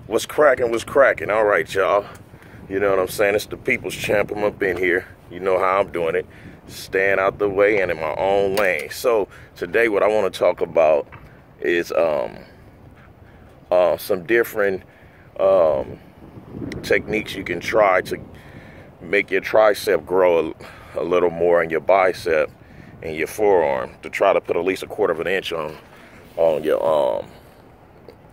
What's cracking? What's cracking? All right, y'all. You know what I'm saying? It's the People's Champ. I'm up in here. You know how I'm doing it. Staying out the way and in my own lane. So today what I want to talk about is some different techniques you can try to make your tricep grow a little more and your bicep and your forearm, to try to put at least 1/4 of an inch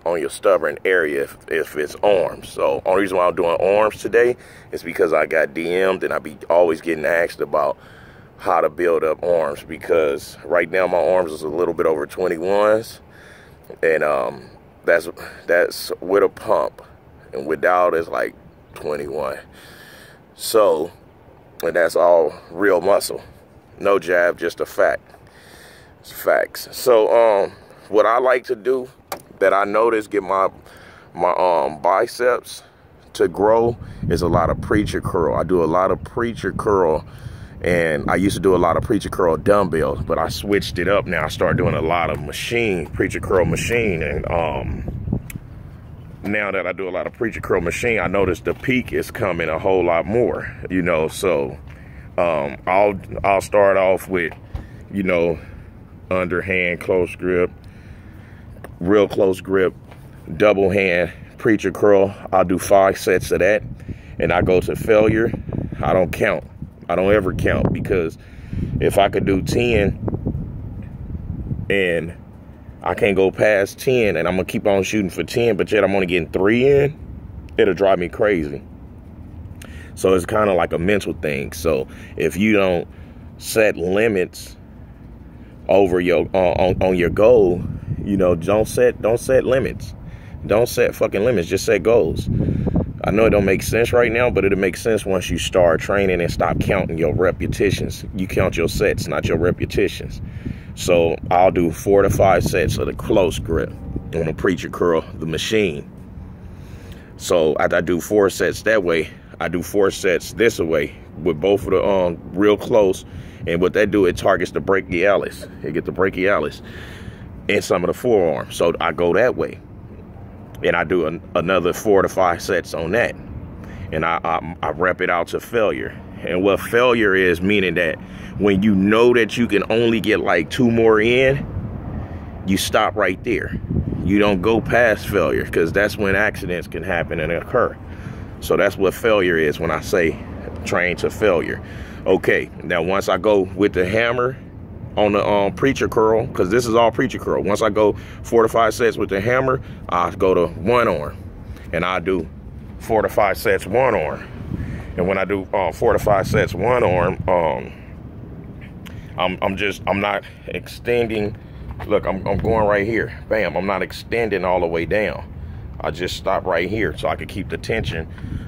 on your stubborn area if it's arms. So only reason why I'm doing arms today is because I got DM'd and I be always getting asked about how to build up arms, because right now my arms is a little bit over 21s, and that's with a pump, and without is like 21. So, and that's all real muscle, no jab, just a fact. It's facts. So what I like to do that I notice get my biceps to grow is a lot of preacher curl. I do a lot of preacher curl, and I used to do a lot of preacher curl dumbbells, but I switched it up now. I started doing a lot of preacher curl machine, and now that I do a lot of preacher curl machine, I notice the peak is coming a whole lot more, you know. So I'll start off with, you know, underhand close grip, real close grip, double hand preacher curl. I'll do 5 sets of that, and I go to failure. I don't count. I don't ever count, because if I could do 10 and I can't go past 10 and I'm gonna keep on shooting for 10, but yet I'm only getting 3 in, it'll drive me crazy. So it's kind of like a mental thing. So if you don't set limits over your on your goal, you know, don't set limits. Don't set fucking limits. Just set goals. I know it don't make sense right now, but it'll make sense once you start training and stop counting your repetitions. You count your sets, not your repetitions. So I'll do 4 to 5 sets of the close grip on the preacher curl, the machine. So I do 4 sets that way. I do 4 sets this way with both of the real close. And what that do, it targets the brachialis. It get the brachialis and some of the forearm. So I go that way, and I do another 4 to 5 sets on that, and I rep it out to failure. And what failure is, meaning that when you know that you can only get like 2 more in, you stop right there. You don't go past failure, because that's when accidents can happen and occur. So that's what failure is when I say train to failure. Okay, now once I go with the hammer on the preacher curl, because this is all preacher curl. Once I go 4 to 5 sets with the hammer, I go to 1 arm, and I do 4 to 5 sets 1 arm. And when I do 4 to 5 sets 1 arm, I'm not extending. Look, I'm going right here. Bam! I'm not extending all the way down. I just stop right here so I can keep the tension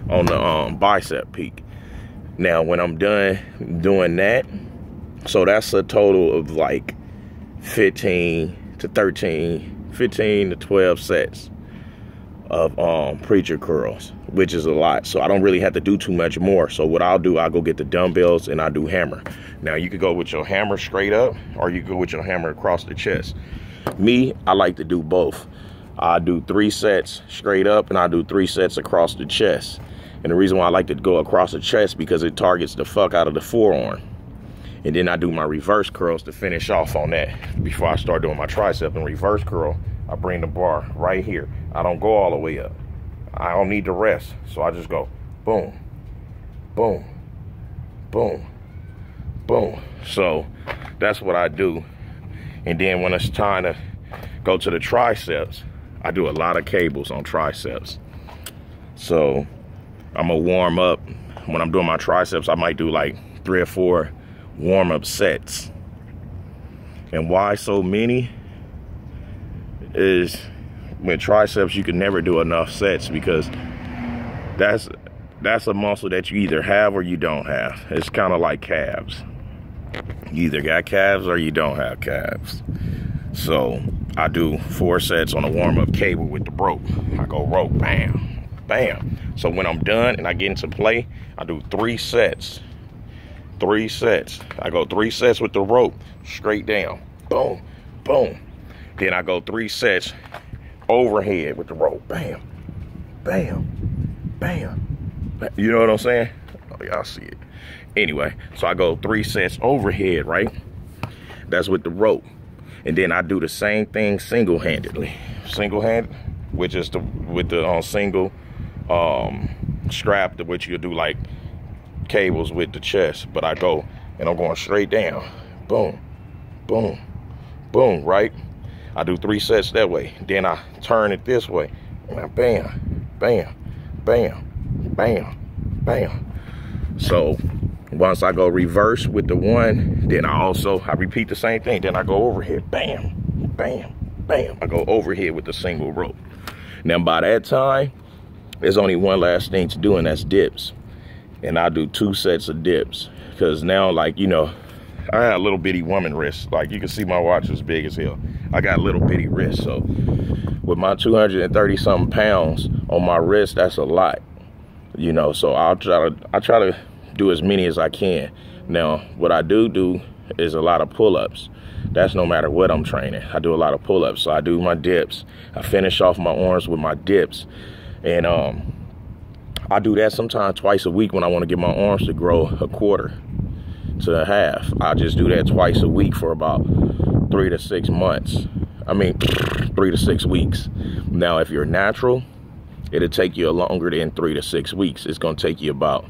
on the bicep peak. Now, when I'm done doing that, so that's a total of like 15 to 12 sets of preacher curls, which is a lot. So I don't really have to do too much more. So what I'll do, I'll go get the dumbbells and I do hammer. Now you could go with your hammer straight up, or you go with your hammer across the chest. Me, I like to do both. I do 3 sets straight up, and I do 3 sets across the chest. And the reason why I like to go across the chest, because it targets the fuck out of the forearm. And then I do my reverse curls to finish off on that. Before I start doing my tricep and reverse curl, I bring the bar right here. I don't go all the way up. I don't need to rest. So I just go boom, boom, boom, boom. So that's what I do. And then when it's time to go to the triceps, I do a lot of cables on triceps. So I'm gonna warm up. When I'm doing my triceps, I might do like 3 or 4 warm-up sets. And why so many is, with triceps you can never do enough sets, because that's a muscle that you either have or you don't have. It's kind of like calves. You either got calves or you don't have calves. So I do 4 sets on a warm-up cable with the rope. I go rope, bam, bam. So when I'm done and I get into play, I do 3 sets. 3 sets. I go 3 sets with the rope, straight down, boom, boom. Then I go 3 sets overhead with the rope, bam, bam, bam. You know what I'm saying? Oh, y'all see it. Anyway, so I go 3 sets overhead, right? That's with the rope. And then I do the same thing single-handedly. Single-handed, which is with the single strap, which you do like cables with the chest. But I go, and I'm going straight down. Boom, boom, boom, right? I do 3 sets that way. Then I turn it this way. And bam, bam, bam, bam, bam. So once I go reverse with the one, then I repeat the same thing. Then I go overhead, bam, bam, bam. I go overhead with the single rope. Now by that time, there's only one last thing to do, and that's dips. And I do 2 sets of dips. Because now, like, you know, I got a little bitty woman wrist. Like, you can see my watch is big as hell. I got little bitty wrist. So with my 230 something pounds on my wrist, that's a lot. You know, so I try to do as many as I can. Now, what I do is a lot of pull-ups. That's no matter what I'm training. I do a lot of pull-ups. So I do my dips. I finish off my arms with my dips. And I do that sometimes twice a week when I want to get my arms to grow a quarter to a half. I just do that twice a week for about 3 to 6 months. I mean, 3 to 6 weeks. Now, if you're natural, it'll take you longer than 3 to 6 weeks. It's going to take you about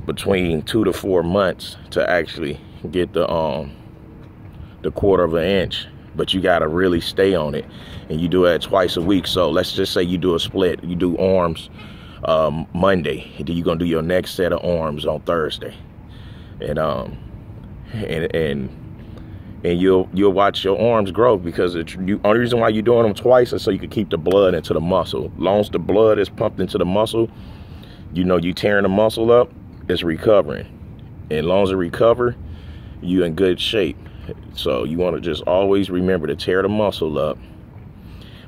between 2 to 4 months to actually get the 1/4 of an inch. But you got to really stay on it. And you do that twice a week. So let's just say you do a split. You do arms Monday. And then you're going to do your next set of arms on Thursday. And you'll watch your arms grow, because the only reason why you're doing them twice is so you can keep the blood into the muscle. As long as the blood is pumped into the muscle, you know, you tearing the muscle up, it's recovering. And as long as it recover, you in good shape. So you want to just always remember to tear the muscle up,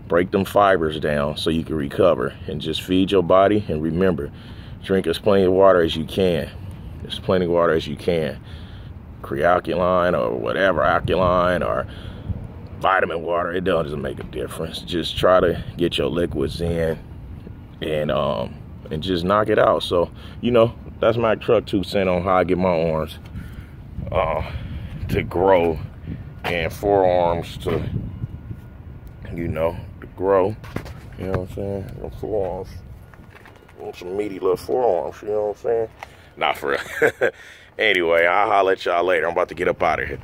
break them fibers down so you can recover, and just feed your body. And remember, drink as plenty of water as you can. As plenty of water as you can. Crealkaline or whatever, alkaline or vitamin water, it doesn't make a difference. Just try to get your liquids in and just knock it out. So, you know, that's my truck 2 cents on how I get my arms to grow, and forearms to, you know, to grow. You know what I'm saying? Them forearms. Want some meaty little forearms, you know what I'm saying? Not for real. Anyway, I'll holler at y'all later. I'm about to get up out of here.